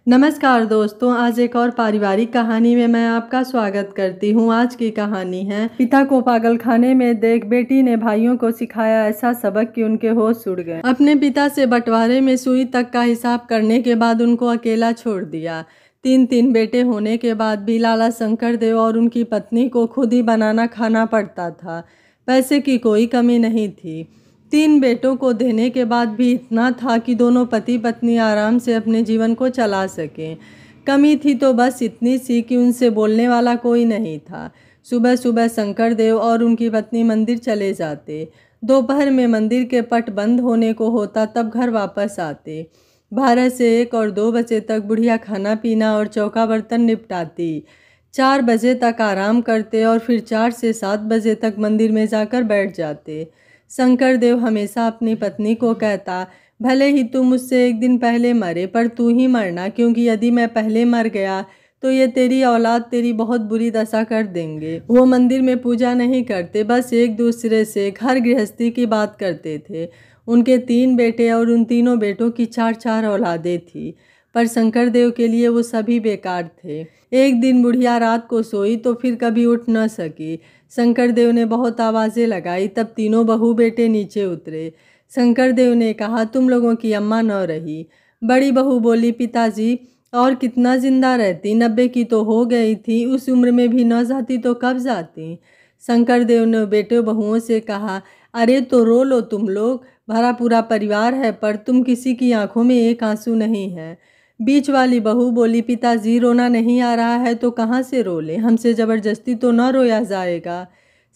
नमस्कार दोस्तों, आज एक और पारिवारिक कहानी में मैं आपका स्वागत करती हूँ। आज की कहानी है पिता को पागलखाने में देख बेटी ने भाइयों को सिखाया ऐसा सबक कि उनके होश उड़ गए। अपने पिता से बंटवारे में सुई तक का हिसाब करने के बाद उनको अकेला छोड़ दिया। तीन बेटे होने के बाद भी लाला शंकरदेव और उनकी पत्नी को खुद ही बनाना खाना पड़ता था। पैसे की कोई कमी नहीं थी। 3 बेटों को देने के बाद भी इतना था कि दोनों पति पत्नी आराम से अपने जीवन को चला सकें। कमी थी तो बस इतनी सी कि उनसे बोलने वाला कोई नहीं था। सुबह सुबह शंकरदेव और उनकी पत्नी मंदिर चले जाते। दोपहर में मंदिर के पट बंद होने को होता तब घर वापस आते। 12 से 1 और 2 बजे तक बुढ़िया खाना पीना और चौका बर्तन निपटाती। 4 बजे तक आराम करते और फिर 4 से 7 बजे तक मंदिर में जाकर बैठ जाते। शंकरदेव हमेशा अपनी पत्नी को कहता, भले ही तुम मुझसे एक दिन पहले मरे पर तू ही मरना, क्योंकि यदि मैं पहले मर गया तो ये तेरी औलाद तेरी बहुत बुरी दशा कर देंगे। वो मंदिर में पूजा नहीं करते, बस एक दूसरे से घर गृहस्थी की बात करते थे। उनके 3 बेटे और उन तीनों बेटों की 4 औलादें थी, पर शंकरदेव के लिए वो सभी बेकार थे। एक दिन बुढ़िया रात को सोई तो फिर कभी उठ न सकी। शंकरदेव ने बहुत आवाज़ें लगाई, तब तीनों बहू बेटे नीचे उतरे। शंकरदेव ने कहा, तुम लोगों की अम्मा न रही। बड़ी बहू बोली, पिताजी और कितना जिंदा रहती, 90 की तो हो गई थी, उस उम्र में भी न जाती तो कब जाती। शंकरदेव ने बेटे बहुओं से कहा, अरे तो रो लो तुम लोग, भरा पूरा परिवार है, पर तुम किसी की आंखों में एक आंसू नहीं है। बीच वाली बहू बोली, पिताजी रोना नहीं आ रहा है तो कहाँ से रो ले, हमसे ज़बरदस्ती तो न रोया जाएगा।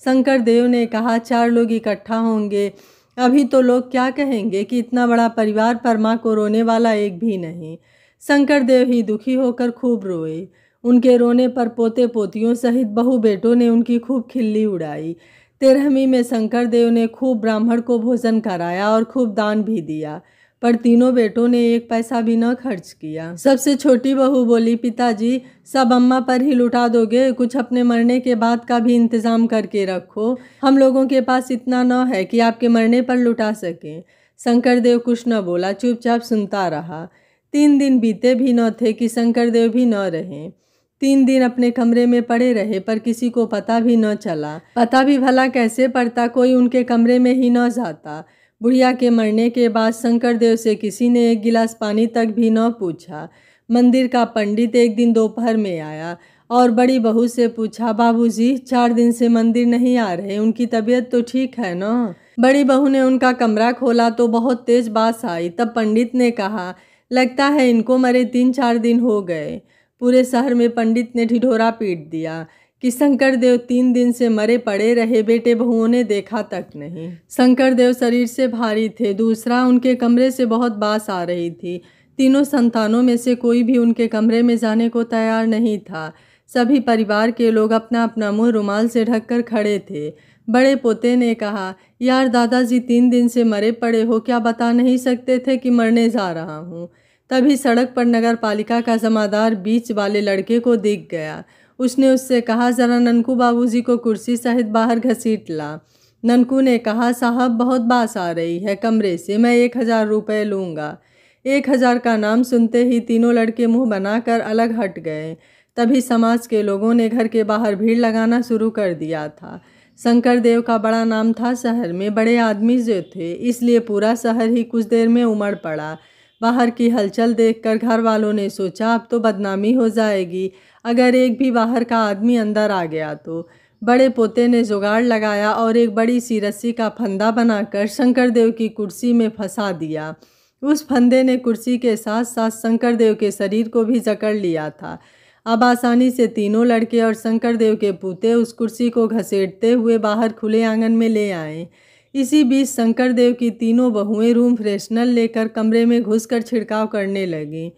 शंकरदेव ने कहा, 4 लोग इकट्ठा होंगे, अभी तो लोग क्या कहेंगे कि इतना बड़ा परिवार पर माँ को रोने वाला एक भी नहीं। शंकरदेव ही दुखी होकर खूब रोए। उनके रोने पर पोते पोतियों सहित बहू बेटों ने उनकी खूब खिल्ली उड़ाई। 13वीं में शंकरदेव ने खूब ब्राह्मण को भोजन कराया और खूब दान भी दिया, पर तीनों बेटों ने 1 पैसा भी न खर्च किया। सबसे छोटी बहू बोली, पिताजी सब अम्मा पर ही लुटा दोगे, कुछ अपने मरने के बाद का भी इंतजाम करके रखो, हम लोगों के पास इतना न है कि आपके मरने पर लुटा सकें। शंकरदेव कुछ न बोला, चुपचाप सुनता रहा। 3 दिन बीते भी न थे कि शंकरदेव भी न रहे। 3 दिन अपने कमरे में पड़े रहे, पर किसी को पता भी न चला। पता भी भला कैसे पड़ता, कोई उनके कमरे में ही न जाता। बुढ़िया के मरने के बाद शंकरदेव से किसी ने 1 गिलास पानी तक भी न पूछा। मंदिर का पंडित एक दिन दोपहर में आया और बड़ी बहू से पूछा, बाबूजी 4 दिन से मंदिर नहीं आ रहे, उनकी तबीयत तो ठीक है ना? बड़ी बहू ने उनका कमरा खोला तो बहुत तेज बास आई। तब पंडित ने कहा, लगता है इनको मरे 3-4 दिन हो गए। पूरे शहर में पंडित ने ढिढोरा पीट दिया कि शंकरदेव 3 दिन से मरे पड़े रहे, बेटे बहुओं ने देखा तक नहीं। शंकरदेव शरीर से भारी थे, दूसरा उनके कमरे से बहुत बास आ रही थी। तीनों संतानों में से कोई भी उनके कमरे में जाने को तैयार नहीं था। सभी परिवार के लोग अपना अपना मुंह रुमाल से ढककर खड़े थे। बड़े पोते ने कहा, यार दादाजी 3 दिन से मरे पड़े हो, क्या बता नहीं सकते थे कि मरने जा रहा हूँ। तभी सड़क पर नगर पालिका का जमादार बीच वाले लड़के को दिख गया। उसने उससे कहा, जरा ननकू बाबूजी को कुर्सी सहित बाहर घसीट ला। ननकू ने कहा, साहब बहुत बास आ रही है कमरे से, मैं 1000 रुपये लूँगा। 1000 का नाम सुनते ही तीनों लड़के मुंह बनाकर अलग हट गए। तभी समाज के लोगों ने घर के बाहर भीड़ लगाना शुरू कर दिया था। शंकरदेव का बड़ा नाम था शहर में, बड़े आदमी जो थे, इसलिए पूरा शहर ही कुछ देर में उमड़ पड़ा। बाहर की हलचल देखकर घर वालों ने सोचा, अब तो बदनामी हो जाएगी अगर एक भी बाहर का आदमी अंदर आ गया तो। बड़े पोते ने जुगाड़ लगाया और एक बड़ी सी रस्सी का फंदा बनाकर शंकरदेव की कुर्सी में फंसा दिया। उस फंदे ने कुर्सी के साथ साथ शंकरदेव के शरीर को भी जकड़ लिया था। अब आसानी से तीनों लड़के और शंकरदेव के पूते उस कुर्सी को घसीटते हुए बाहर खुले आंगन में ले आए। इसी बीच शंकरदेव की तीनों बहुएं रूम फ्रेशनर लेकर कमरे में घुसकर छिड़काव करने लगीं।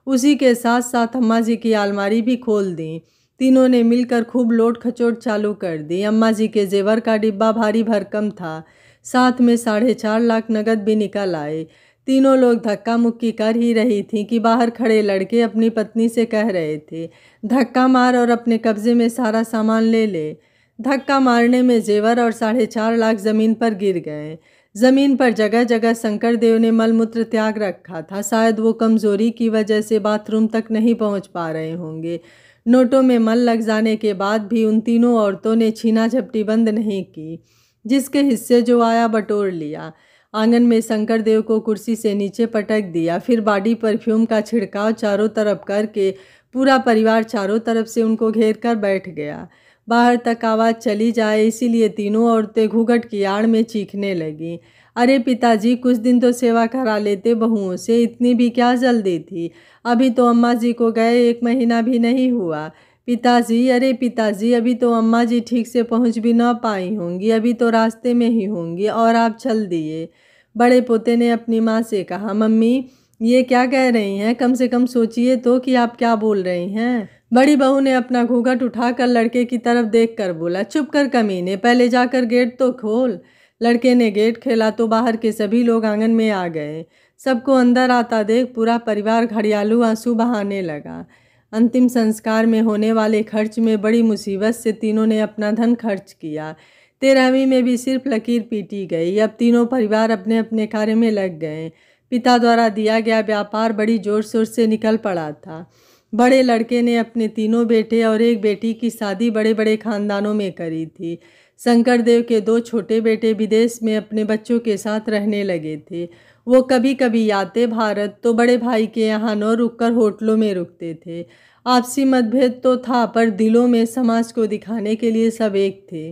उसी के साथ साथ अम्मा जी की अलमारी भी खोल दी। तीनों ने मिलकर खूब लोट खचोट चालू कर दी। अम्मा जी के जेवर का डिब्बा भारी भरकम था, साथ में 4.5 लाख नगद भी निकल आए। तीनों लोग धक्का मुक्की कर ही रही थीं कि बाहर खड़े लड़के अपनी पत्नी से कह रहे थे, धक्का मार और अपने कब्जे में सारा सामान ले ले। धक्का मारने में जेवर और 4.5 लाख जमीन पर गिर गए। जमीन पर जगह जगह शंकरदेव ने मलमूत्र त्याग रखा था। शायद वो कमजोरी की वजह से बाथरूम तक नहीं पहुंच पा रहे होंगे। नोटों में मल लग जाने के बाद भी उन तीनों औरतों ने छीना झपटी बंद नहीं की। जिसके हिस्से जो आया बटोर लिया। आंगन में शंकरदेव को कुर्सी से नीचे पटक दिया। फिर बॉडी परफ्यूम का छिड़काव चारों तरफ करके पूरा परिवार चारों तरफ से उनको घेर कर बैठ गया। बाहर तक आवाज़ चली जाए इसीलिए तीनों औरतें घूंघट की आड़ में चीखने लगीं। अरे पिताजी, कुछ दिन तो सेवा करा लेते बहुओं से, इतनी भी क्या जल्दी थी? अभी तो अम्मा जी को गए 1 महीना भी नहीं हुआ। पिताजी, अरे पिताजी, अभी तो अम्मा जी ठीक से पहुंच भी ना पाई होंगी, अभी तो रास्ते में ही होंगी और आप चल दिए। बड़े पोते ने अपनी माँ से कहा, मम्मी ये क्या कह रही हैं? कम से कम सोचिए तो कि आप क्या बोल रही हैं। बड़ी बहू ने अपना घूंघट उठाकर लड़के की तरफ देखकर बोला, चुप कर कमीने, पहले जाकर गेट तो खोल। लड़के ने गेट खोला तो बाहर के सभी लोग आंगन में आ गए। सबको अंदर आता देख पूरा परिवार घड़ियालू आंसू बहाने लगा। अंतिम संस्कार में होने वाले खर्च में बड़ी मुसीबत से तीनों ने अपना धन खर्च किया। 13वीं में भी सिर्फ लकीर पीटी गई। अब तीनों परिवार अपने अपने कार्य में लग गए। पिता द्वारा दिया गया व्यापार बड़ी जोर शोर से निकल पड़ा था। बड़े लड़के ने अपने तीनों बेटे और एक बेटी की शादी बड़े बड़े खानदानों में करी थी। शंकरदेव के 2 छोटे बेटे विदेश में अपने बच्चों के साथ रहने लगे थे। वो कभी कभी आते भारत तो बड़े भाई के यहाँ न रुककर होटलों में रुकते थे। आपसी मतभेद तो था पर दिलों में समाज को दिखाने के लिए सब एक थे।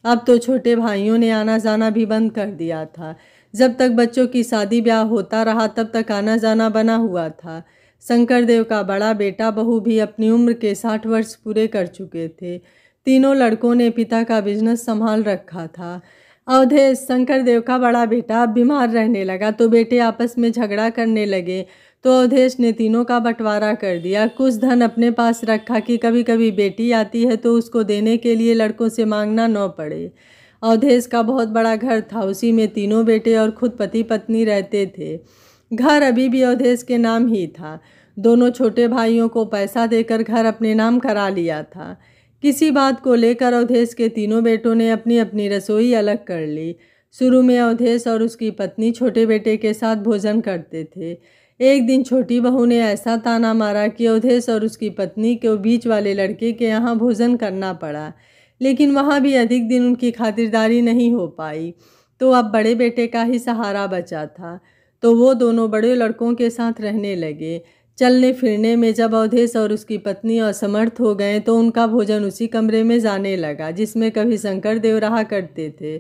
अब तो छोटे भाइयों ने आना जाना भी बंद कर दिया था। जब तक बच्चों की शादी ब्याह होता रहा तब तक आना जाना बना हुआ था। शंकरदेव का बड़ा बेटा बहू भी अपनी उम्र के 60 वर्ष पूरे कर चुके थे। तीनों लड़कों ने पिता का बिजनेस संभाल रखा था। अवधेश, शंकरदेव का बड़ा बेटा, अब बीमार रहने लगा तो बेटे आपस में झगड़ा करने लगे तो अवधेश ने तीनों का बंटवारा कर दिया। कुछ धन अपने पास रखा कि कभी कभी बेटी आती है तो उसको देने के लिए लड़कों से मांगना न पड़े। अवधेश का बहुत बड़ा घर था, उसी में तीनों बेटे और खुद पति पत्नी रहते थे। घर अभी भी अवधेश के नाम ही था। दोनों छोटे भाइयों को पैसा देकर घर अपने नाम करा लिया था। किसी बात को लेकर अवधेश के तीनों बेटों ने अपनी अपनी रसोई अलग कर ली। शुरू में अवधेश और उसकी पत्नी छोटे बेटे के साथ भोजन करते थे। एक दिन छोटी बहू ने ऐसा ताना मारा कि अवधेश और उसकी पत्नी को बीच वाले लड़के के यहाँ भोजन करना पड़ा। लेकिन वहाँ भी अधिक दिन उनकी खातिरदारी नहीं हो पाई तो अब बड़े बेटे का ही सहारा बचा था। तो वो दोनों बड़े लड़कों के साथ रहने लगे। चलने फिरने में जब अवधेश और उसकी पत्नी असमर्थ हो गए तो उनका भोजन उसी कमरे में जाने लगा जिसमें कभी शंकरदेव रहा करते थे।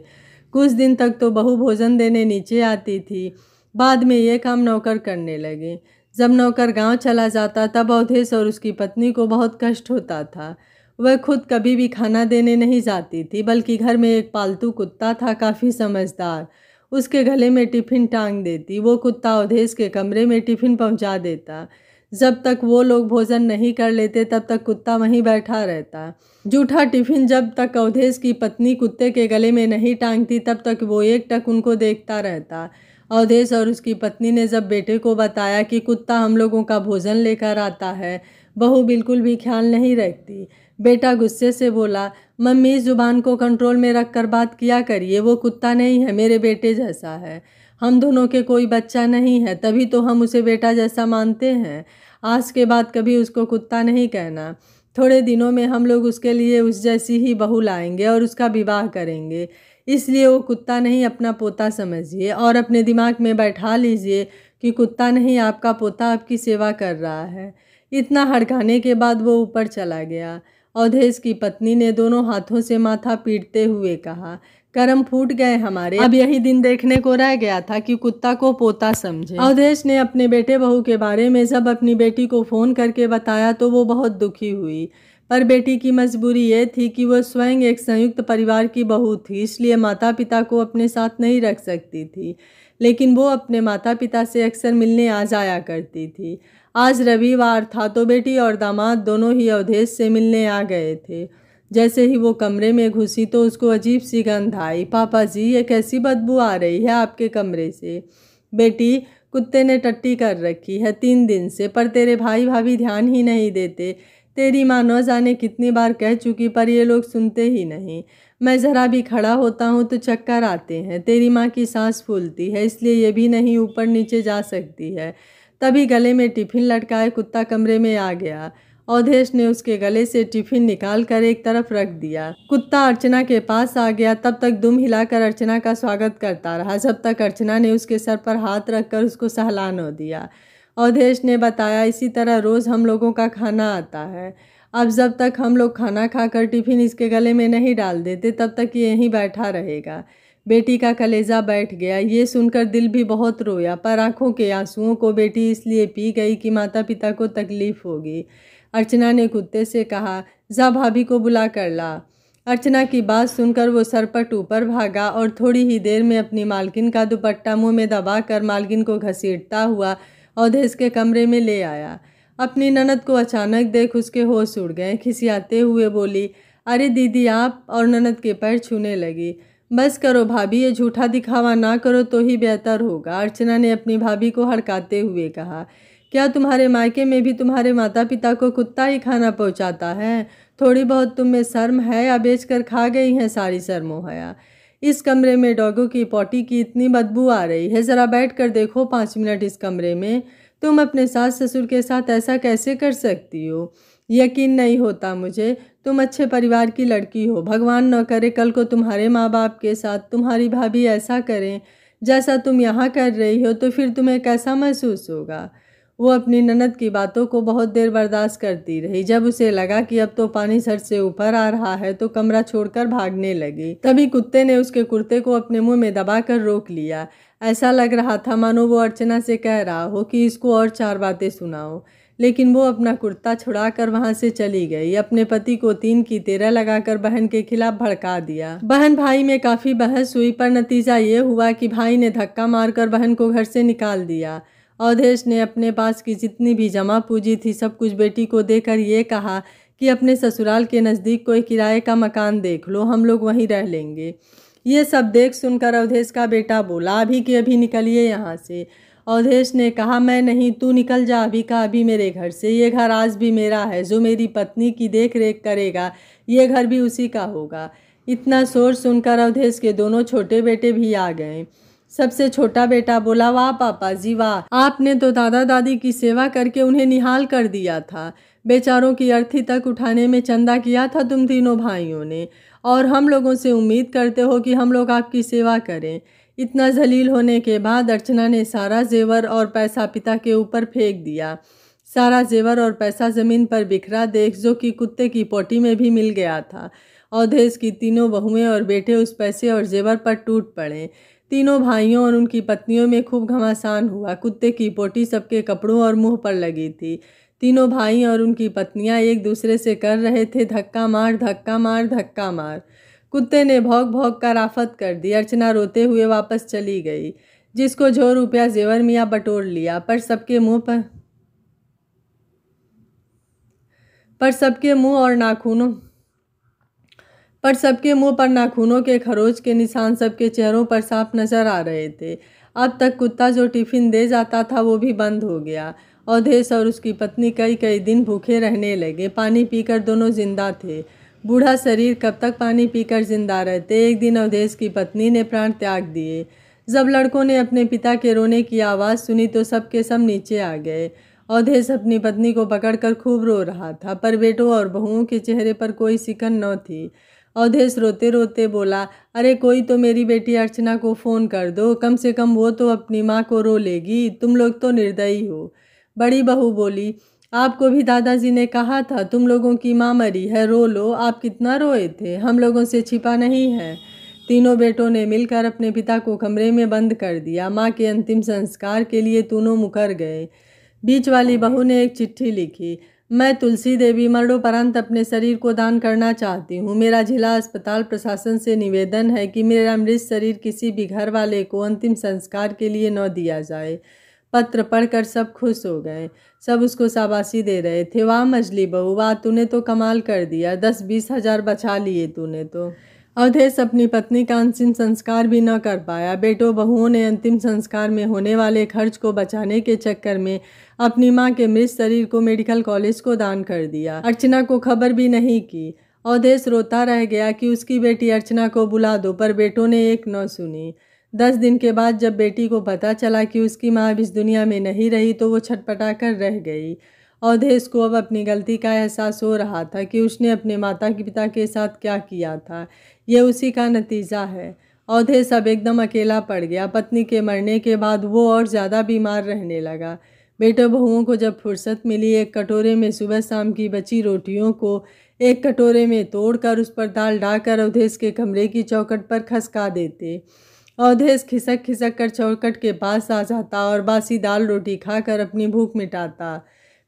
कुछ दिन तक तो बहू भोजन देने नीचे आती थी। बाद में ये काम नौकर करने लगे। जब नौकर गांव चला जाता तब अवधेश और उसकी पत्नी को बहुत कष्ट होता था। वह खुद कभी भी खाना देने नहीं जाती थी, बल्कि घर में एक पालतू कुत्ता था, काफ़ी समझदार। उसके गले में टिफ़िन टांग देती। वो कुत्ता अवधेश के कमरे में टिफ़िन पहुंचा देता। जब तक वो लोग भोजन नहीं कर लेते तब तक कुत्ता वहीं बैठा रहता। जूठा टिफ़िन जब तक अवधेश की पत्नी कुत्ते के गले में नहीं टांगती तब तक वो एकटक उनको देखता रहता। अवधेश और उसकी पत्नी ने जब बेटे को बताया कि कुत्ता हम लोगों का भोजन लेकर आता है, बहू बिल्कुल भी ख्याल नहीं रखती। बेटा गुस्से से बोला, मम्मी इस जुबान को कंट्रोल में रख कर बात किया करिए, वो कुत्ता नहीं है, मेरे बेटे जैसा है। हम दोनों के कोई बच्चा नहीं है, तभी तो हम उसे बेटा जैसा मानते हैं। आज के बाद कभी उसको कुत्ता नहीं कहना। थोड़े दिनों में हम लोग उसके लिए उस जैसी ही बहू लाएंगे और उसका विवाह करेंगे। इसलिए वो कुत्ता नहीं, अपना पोता समझिए और अपने दिमाग में बैठा लीजिए कि कुत्ता नहीं, आपका पोता आपकी सेवा कर रहा है। इतना हड़काने के बाद वो ऊपर चला गया। अवधेश की पत्नी ने दोनों हाथों से माथा पीटते हुए कहा, कर्म फूट गए हमारे। अब यही दिन देखने को रह गया था कि कुत्ता को पोता समझे। अवधेश ने अपने बेटे बहू के बारे में जब अपनी बेटी को फ़ोन करके बताया तो वो बहुत दुखी हुई। पर बेटी की मजबूरी ये थी कि वह स्वयं एक संयुक्त परिवार की बहू थी, इसलिए माता पिता को अपने साथ नहीं रख सकती थी। लेकिन वो अपने माता पिता से अक्सर मिलने आ जाया करती थी। आज रविवार था तो बेटी और दामाद दोनों ही अवधेश से मिलने आ गए थे। जैसे ही वो कमरे में घुसी तो उसको अजीब सी गंध आई। पापा जी, ये कैसी बदबू आ रही है आपके कमरे से? बेटी, कुत्ते ने टट्टी कर रखी है 3 दिन से, पर तेरे भाई भाभी ध्यान ही नहीं देते। तेरी माँ न जाने कितनी बार कह चुकी पर ये लोग सुनते ही नहीं। मैं ज़रा भी खड़ा होता हूँ तो चक्कर आते हैं। तेरी माँ की सांस फूलती है इसलिए ये भी नहीं ऊपर नीचे जा सकती है। तभी गले में टिफ़िन लटकाए कुत्ता कमरे में आ गया। अवधेश ने उसके गले से टिफ़िन निकाल कर एक तरफ रख दिया। कुत्ता अर्चना के पास आ गया। तब तक दुम हिलाकर अर्चना का स्वागत करता रहा जब तक अर्चना ने उसके सर पर हाथ रखकर उसको सहला न दिया। अवधेश ने बताया, इसी तरह रोज़ हम लोगों का खाना आता है। अब जब तक हम लोग खाना खाकर टिफ़िन इसके गले में नहीं डाल देते तब तक ये यहीं बैठा रहेगा। बेटी का कलेजा बैठ गया। ये सुनकर दिल भी बहुत रोया पर आंखों के आंसुओं को बेटी इसलिए पी गई कि माता पिता को तकलीफ़ होगी। अर्चना ने कुत्ते से कहा, जा भाभी को बुला कर ला। अर्चना की बात सुनकर वो सरपट ऊपर भागा और थोड़ी ही देर में अपनी मालकिन का दुपट्टा मुंह में दबाकर मालकिन को घसीटता हुआ अवधेश के कमरे में ले आया। अपनी ननद को अचानक देख उसके होश उड़ गए। खिसियाते हुए बोली, अरे दीदी आप, और ननद के पैर छूने लगी। बस करो भाभी, ये झूठा दिखावा ना करो तो ही बेहतर होगा। अर्चना ने अपनी भाभी को हड़काते हुए कहा, क्या तुम्हारे मायके में भी तुम्हारे माता पिता को कुत्ता ही खाना पहुंचाता है? थोड़ी बहुत तुम में शर्म है या बेचकर खा गई हैं सारी शर्म व हया? इस कमरे में डॉगों की पॉटी की इतनी बदबू आ रही है, ज़रा बैठ कर देखो 5 मिनट इस कमरे में। तुम अपने सास ससुर के साथ ऐसा कैसे कर सकती हो? यकीन नहीं होता मुझे। तुम अच्छे परिवार की लड़की हो। भगवान न करे कल को तुम्हारे माँ बाप के साथ तुम्हारी भाभी ऐसा करें जैसा तुम यहाँ कर रही हो तो फिर तुम्हें कैसा महसूस होगा? वो अपनी ननद की बातों को बहुत देर बर्दाश्त करती रही। जब उसे लगा कि अब तो पानी सर से ऊपर आ रहा है तो कमरा छोड़कर भागने लगी। तभी कुत्ते ने उसके कुर्ते को अपने मुंह में दबाकर रोक लिया। ऐसा लग रहा था मानो वो अर्चना से कह रहा हो कि इसको और 4 बातें सुनाओ। लेकिन वो अपना कुर्ता छुड़ाकर वहां से चली गई। अपने पति को 3 की तेरह लगाकर बहन के खिलाफ भड़का दिया। बहन भाई में काफ़ी बहस हुई पर नतीजा ये हुआ कि भाई ने धक्का मारकर बहन को घर से निकाल दिया। अवधेश ने अपने पास की जितनी भी जमा पूंजी थी सब कुछ बेटी को देकर ये कहा कि अपने ससुराल के नज़दीक कोई किराए का मकान देख लो, हम लोग वहीं रह लेंगे। ये सब देख सुनकर अवधेश का बेटा बोला, अभी के अभी निकलिए यहाँ से। अवधेश ने कहा, मैं नहीं, तू निकल जा अभी का अभी मेरे घर से। ये घर आज भी मेरा है। जो मेरी पत्नी की देख रेख करेगा ये घर भी उसी का होगा। इतना शोर सुनकर अवधेश के दोनों छोटे बेटे भी आ गए। सबसे छोटा बेटा बोला, वाह पापा जी वाह, आपने तो दादा दादी की सेवा करके उन्हें निहाल कर दिया था। बेचारों की अर्थी तक उठाने में चंदा किया था तुम तीनों भाइयों ने, और हम लोगों से उम्मीद करते हो कि हम लोग आपकी सेवा करें। इतना जलील होने के बाद अर्चना ने सारा जेवर और पैसा पिता के ऊपर फेंक दिया। सारा जेवर और पैसा ज़मीन पर बिखरा देख, जो कि कुत्ते की पोटी में भी मिल गया था, अवधेश की तीनों बहुएं और बेटे उस पैसे और जेवर पर टूट पड़े। तीनों भाइयों और उनकी पत्नियों में खूब घमासान हुआ। कुत्ते की पोटी सबके कपड़ों और मुंह पर लगी थी। तीनों भाई और उनकी पत्नियां एक दूसरे से कर रहे थे, धक्का मार धक्का मार धक्का मार। कुत्ते ने भौंक भौंक कर आफत कर दी। अर्चना रोते हुए वापस चली गई। जिसको जो रुपया जेवर मियाँ बटोर लिया, पर सबके मुंह पर नाखूनों के खरोच के निशान सबके चेहरों पर साफ नजर आ रहे थे। अब तक कुत्ता जो टिफिन दे जाता था वो भी बंद हो गया। अवधेश और उसकी पत्नी कई कई दिन भूखे रहने लगे। पानी पीकर दोनों जिंदा थे। बूढ़ा शरीर कब तक पानी पीकर जिंदा रहते। एक दिन अवधेश की पत्नी ने प्राण त्याग दिए। जब लड़कों ने अपने पिता के रोने की आवाज़ सुनी तो सब के सब नीचे आ गए। अवधेश अपनी पत्नी को पकड़कर खूब रो रहा था, पर बेटों और बहुओं के चेहरे पर कोई सिकन न थी। अवधेश रोते रोते बोला, अरे कोई तो मेरी बेटी अर्चना को फ़ोन कर दो, कम से कम वो तो अपनी माँ को रो लेगी। तुम लोग तो निर्दयी हो। बड़ी बहू बोली, आपको भी दादाजी ने कहा था तुम लोगों की माँ मरी है, रो लो। आप कितना रोए थे, हम लोगों से छिपा नहीं है। तीनों बेटों ने मिलकर अपने पिता को कमरे में बंद कर दिया। माँ के अंतिम संस्कार के लिए तीनों मुकर गए। बीच वाली बहू ने एक चिट्ठी लिखी, मैं तुलसी देवी मरणोपरांत अपने शरीर को दान करना चाहती हूँ। मेरा जिला अस्पताल प्रशासन से निवेदन है कि मेरा मृत शरीर किसी भी घर वाले को अंतिम संस्कार के लिए न दिया जाए। पत्र पढ़कर सब खुश हो गए। सब उसको शाबाशी दे रहे थे। वाह मजली बहू वाह, तूने तो कमाल कर दिया, 10-20 हज़ार बचा लिए तूने तो। अवधेश अपनी पत्नी का अंतिम संस्कार भी न कर पाया। बेटों बहुओं ने अंतिम संस्कार में होने वाले खर्च को बचाने के चक्कर में अपनी मां के मृत शरीर को मेडिकल कॉलेज को दान कर दिया। अर्चना को खबर भी नहीं की। अवधेश रोता रह गया कि उसकी बेटी अर्चना को बुला दो, पर बेटों ने एक न सुनी। 10 दिन के बाद जब बेटी को पता चला कि उसकी माँ अब इस दुनिया में नहीं रही तो वो छटपटा कर रह गई। अवधेश को अब अपनी गलती का एहसास हो रहा था कि उसने अपने माता पिता के साथ क्या किया था। ये उसी का नतीजा है। अवधेश अब एकदम अकेला पड़ गया। पत्नी के मरने के बाद वो और ज़्यादा बीमार रहने लगा। बेटों बहुओं को जब फुर्सत मिली, एक कटोरे में सुबह शाम की बची रोटियों को एक कटोरे में तोड़कर उस पर दाल डालकर अवधेश के कमरे की चौखट पर खसका देते। अवधेश खिसक खिसक कर चौखट के पास आ जाता और बासी दाल रोटी खाकर अपनी भूख मिटाता।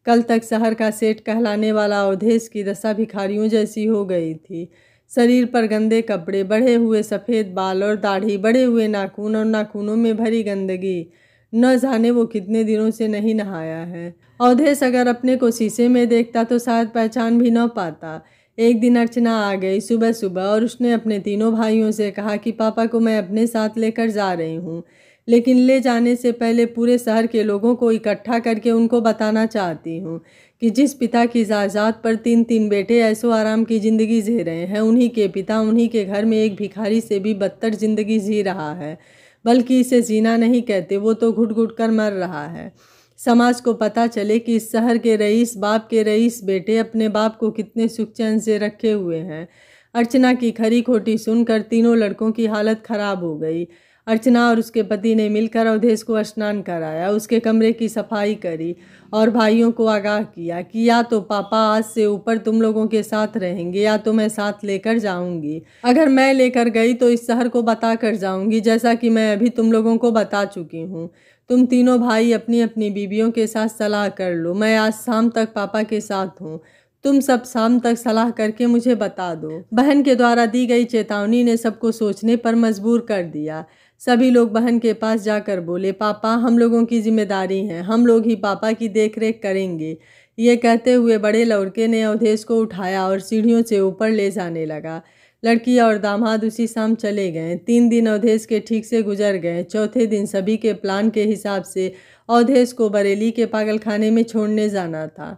कल तक शहर का सेठ कहलाने वाला अवधेश की दशा भिखारियों जैसी हो गई थी। शरीर पर गंदे कपड़े, बढ़े हुए सफ़ेद बाल और दाढ़ी, बढ़े हुए नाखून और नाखूनों में भरी गंदगी। न जाने वो कितने दिनों से नहीं नहाया है। अवधेश अगर अपने को शीशे में देखता तो शायद पहचान भी न पाता। एक दिन अर्चना आ गई सुबह सुबह और उसने अपने तीनों भाइयों से कहा कि पापा को मैं अपने साथ लेकर जा रही हूँ, लेकिन ले जाने से पहले पूरे शहर के लोगों को इकट्ठा करके उनको बताना चाहती हूँ कि जिस पिता की जायदाद पर 3-3 बेटे ऐशो आराम की ज़िंदगी जी रहे हैं, उन्हीं के पिता उन्हीं के घर में एक भिखारी से भी बदतर ज़िंदगी जी रहा है। बल्कि इसे जीना नहीं कहते, वो तो घुट घुट कर मर रहा है। समाज को पता चले कि इस शहर के रईस बाप के रईस बेटे अपने बाप को कितने सुख चैन से रखे हुए हैं। अर्चना की खरी खोटी सुनकर तीनों लड़कों की हालत खराब हो गई। अर्चना और उसके पति ने मिलकर अवधेश को स्नान कराया, उसके कमरे की सफाई करी और भाइयों को आगाह किया कि या तो पापा आज से ऊपर तुम लोगों के साथ रहेंगे या तो मैं साथ लेकर जाऊंगी। अगर मैं लेकर गई तो इस शहर को बता कर जाऊंगी, जैसा कि मैं अभी तुम लोगों को बता चुकी हूँ। तुम तीनों भाई अपनी अपनी बीवियों के साथ सलाह कर लो। मैं आज शाम तक पापा के साथ हूँ। तुम सब शाम तक सलाह करके मुझे बता दो। बहन के द्वारा दी गई चेतावनी ने सबको सोचने पर मजबूर कर दिया। सभी लोग बहन के पास जाकर बोले, पापा हम लोगों की जिम्मेदारी है, हम लोग ही पापा की देखरेख करेंगे। ये कहते हुए बड़े लड़के ने अवधेश को उठाया और सीढ़ियों से ऊपर ले जाने लगा। लड़की और दामाद उसी शाम चले गए। 3 दिन अवधेश के ठीक से गुजर गए। चौथे दिन सभी के प्लान के हिसाब से अवधेश को बरेली के पागलखाने में छोड़ने जाना था।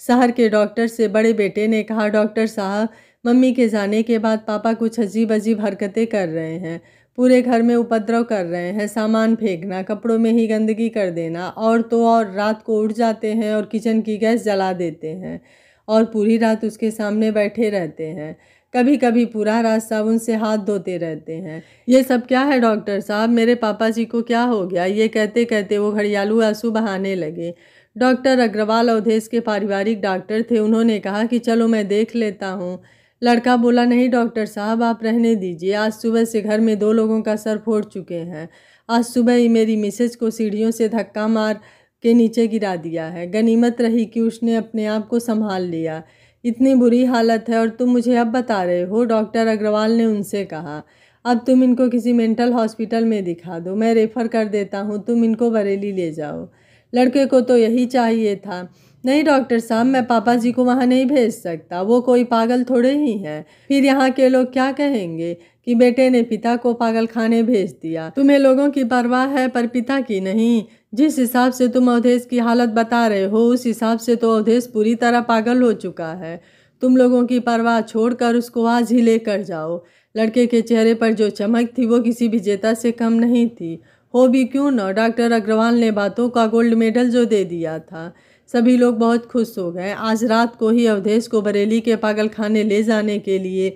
शहर के डॉक्टर से बड़े बेटे ने कहा, डॉक्टर साहब मम्मी के जाने के बाद पापा कुछ अजीब अजीब हरकतें कर रहे हैं। पूरे घर में उपद्रव कर रहे हैं, सामान फेंकना, कपड़ों में ही गंदगी कर देना, और तो और रात को उठ जाते हैं और किचन की गैस जला देते हैं और पूरी रात उसके सामने बैठे रहते हैं। कभी कभी पूरा रात साबुन से हाथ धोते रहते हैं। ये सब क्या है डॉक्टर साहब, मेरे पापा जी को क्या हो गया? ये कहते कहते वो घड़ियालू आंसू बहाने लगे। डॉक्टर अग्रवाल अवधेश के पारिवारिक डॉक्टर थे। उन्होंने कहा कि चलो मैं देख लेता हूँ। लड़का बोला, नहीं डॉक्टर साहब आप रहने दीजिए। आज सुबह से घर में 2 लोगों का सर फोड़ चुके हैं। आज सुबह ही मेरी मिसेज को सीढ़ियों से धक्का मार के नीचे गिरा दिया है। गनीमत रही कि उसने अपने आप को संभाल लिया। इतनी बुरी हालत है और तुम मुझे अब बता रहे हो? डॉक्टर अग्रवाल ने उनसे कहा, अब तुम इनको किसी मेंटल हॉस्पिटल में दिखा दो, मैं रेफर कर देता हूँ, तुम इनको बरेली ले जाओ। लड़के को तो यही चाहिए था। नहीं डॉक्टर साहब, मैं पापा जी को वहाँ नहीं भेज सकता, वो कोई पागल थोड़े ही हैं। फिर यहाँ के लोग क्या कहेंगे कि बेटे ने पिता को पागलखाने भेज दिया। तुम्हें लोगों की परवाह है पर पिता की नहीं। जिस हिसाब से तुम अवधेश की हालत बता रहे हो उस हिसाब से तो अवधेश पूरी तरह पागल हो चुका है। तुम लोगों की परवाह छोड़कर उसको आज ही लेकर जाओ। लड़के के चेहरे पर जो चमक थी वो किसी विजेता से कम नहीं थी। हो भी क्यों न, डॉक्टर अग्रवाल ने बातों का गोल्ड मेडल जो दे दिया था। सभी लोग बहुत खुश हो गए। आज रात को ही अवधेश को बरेली के पागलखाने ले जाने के लिए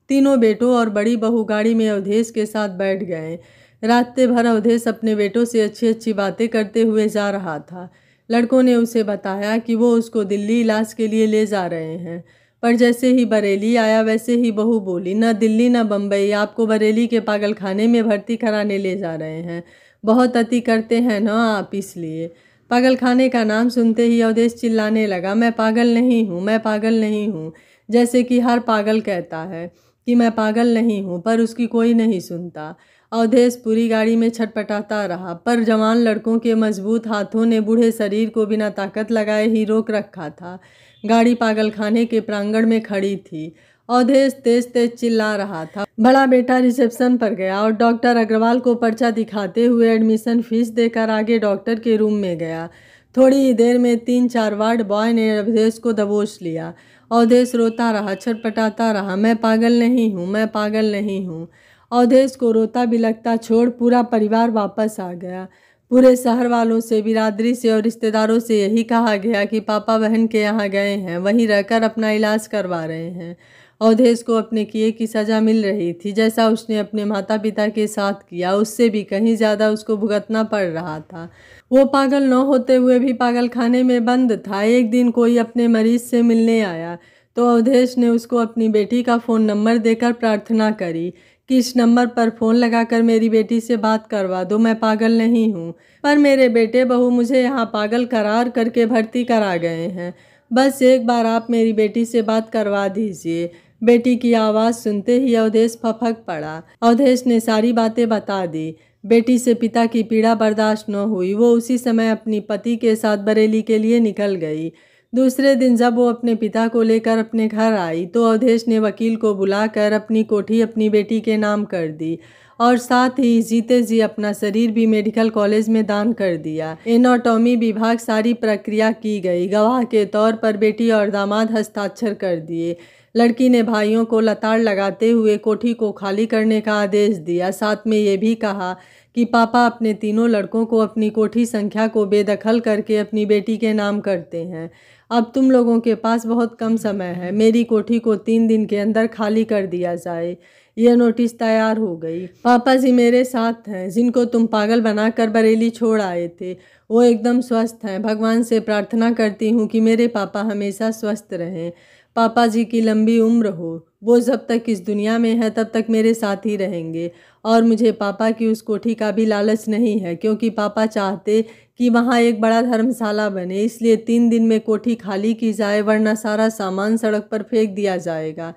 तीनों बेटों और बड़ी बहू गाड़ी में अवधेश के साथ बैठ गए। रात भर अवधेश अपने बेटों से अच्छी अच्छी बातें करते हुए जा रहा था। लड़कों ने उसे बताया कि वो उसको दिल्ली इलाज के लिए ले जा रहे हैं, पर जैसे ही बरेली आया वैसे ही बहू बोली, न दिल्ली न बम्बई, आपको बरेली के पागलखाने में भर्ती कराने ले जा रहे हैं। बहुत अति करते हैं न आप, इसलिए। पागलखाने का नाम सुनते ही अवधेश चिल्लाने लगा, मैं पागल नहीं हूँ, मैं पागल नहीं हूँ। जैसे कि हर पागल कहता है कि मैं पागल नहीं हूँ, पर उसकी कोई नहीं सुनता। अवधेश पूरी गाड़ी में छटपटाता रहा, पर जवान लड़कों के मजबूत हाथों ने बूढ़े शरीर को बिना ताकत लगाए ही रोक रखा था। गाड़ी पागलखाने के प्रांगण में खड़ी थी अवधेश तेज तेज चिल्ला रहा था। बड़ा बेटा रिसेप्शन पर गया और डॉक्टर अग्रवाल को पर्चा दिखाते हुए एडमिशन फीस देकर आगे डॉक्टर के रूम में गया। थोड़ी ही देर में 3-4 वार्ड बॉय ने अवधेश को दबोच लिया। अवधेश रोता रहा, छटपटाता रहा, मैं पागल नहीं हूँ, मैं पागल नहीं हूँ। अवधेश को रोता बिलखता छोड़ पूरा परिवार वापस आ गया। पूरे शहर वालों से, बिरादरी से और रिश्तेदारों से यही कहा गया कि पापा बहन के यहाँ गए हैं, वहीं रहकर अपना इलाज करवा रहे हैं। अवधेश को अपने किए की सज़ा मिल रही थी। जैसा उसने अपने माता पिता के साथ किया, उससे भी कहीं ज़्यादा उसको भुगतना पड़ रहा था। वो पागल न होते हुए भी पागल खाने में बंद था। एक दिन कोई अपने मरीज से मिलने आया तो अवधेश ने उसको अपनी बेटी का फ़ोन नंबर देकर प्रार्थना करी कि इस नंबर पर फ़ोन लगाकर मेरी बेटी से बात करवा दो, मैं पागल नहीं हूँ। पर मेरे बेटे बहू मुझे यहाँ पागल करार करके भर्ती करा गए हैं। बस एक बार आप मेरी बेटी से बात करवा दीजिए। बेटी की आवाज़ सुनते ही अवधेश फपक पड़ा। अवधेश ने सारी बातें बता दी। बेटी से पिता की पीड़ा बर्दाश्त न हुई। वो उसी समय अपनी पति के साथ बरेली के लिए निकल गई। दूसरे दिन जब वो अपने पिता को लेकर अपने घर आई तो अवधेश ने वकील को बुलाकर अपनी कोठी अपनी बेटी के नाम कर दी और साथ ही जीते जी अपना शरीर भी मेडिकल कॉलेज में दान कर दिया। एनाटॉमी विभाग सारी प्रक्रिया की गई। गवाह के तौर पर बेटी और दामाद हस्ताक्षर कर दिए। लड़की ने भाइयों को लताड़ लगाते हुए कोठी को खाली करने का आदेश दिया। साथ में ये भी कहा कि पापा अपने तीनों लड़कों को अपनी कोठी संख्या को बेदखल करके अपनी बेटी के नाम करते हैं। अब तुम लोगों के पास बहुत कम समय है, मेरी कोठी को 3 दिन के अंदर खाली कर दिया जाए। यह नोटिस तैयार हो गई। पापा जी मेरे साथ हैं, जिनको तुम पागल बनाकर बरेली छोड़ आए थे, वो एकदम स्वस्थ हैं। भगवान से प्रार्थना करती हूँ कि मेरे पापा हमेशा स्वस्थ रहें। पापा जी की लंबी उम्र हो। वो जब तक इस दुनिया में है तब तक मेरे साथ ही रहेंगे। और मुझे पापा की उस कोठी का भी लालच नहीं है, क्योंकि पापा चाहते कि वहाँ एक बड़ा धर्मशाला बने, इसलिए 3 दिन में कोठी खाली की जाए, वरना सारा सामान सड़क पर फेंक दिया जाएगा।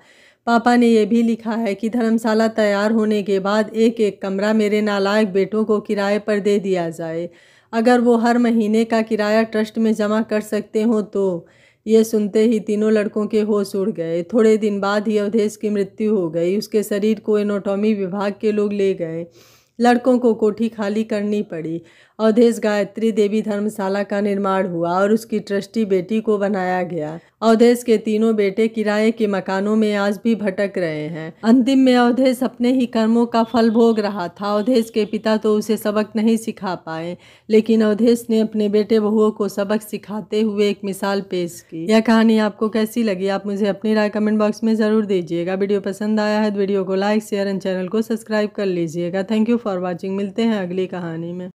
पापा ने यह भी लिखा है कि धर्मशाला तैयार होने के बाद एक एक कमरा मेरे नालायक बेटों को किराए पर दे दिया जाए। अगर वो हर महीने का किराया ट्रस्ट में जमा कर सकते हो तो। ये सुनते ही तीनों लड़कों के होश उड़ गए। थोड़े दिन बाद ही अवधेश की मृत्यु हो गई। उसके शरीर को एनाटॉमी विभाग के लोग ले गए। लड़कों को कोठी खाली करनी पड़ी। अवधेश गायत्री देवी धर्मशाला का निर्माण हुआ और उसकी ट्रस्टी बेटी को बनाया गया। अवधेश के तीनों बेटे किराए के मकानों में आज भी भटक रहे हैं। अंतिम में अवधेश अपने ही कर्मों का फल भोग रहा था। अवधेश के पिता तो उसे सबक नहीं सिखा पाए, लेकिन अवधेश ने अपने बेटे बहुओं को सबक सिखाते हुए एक मिसाल पेश की। यह कहानी आपको कैसी लगी, आप मुझे अपनी राय कमेंट बॉक्स में ज़रूर दीजिएगा। वीडियो पसंद आया है तो वीडियो को लाइक शेयर एंड चैनल को सब्सक्राइब कर लीजिएगा। Thank you for watching. मिलते हैं अगली कहानी में।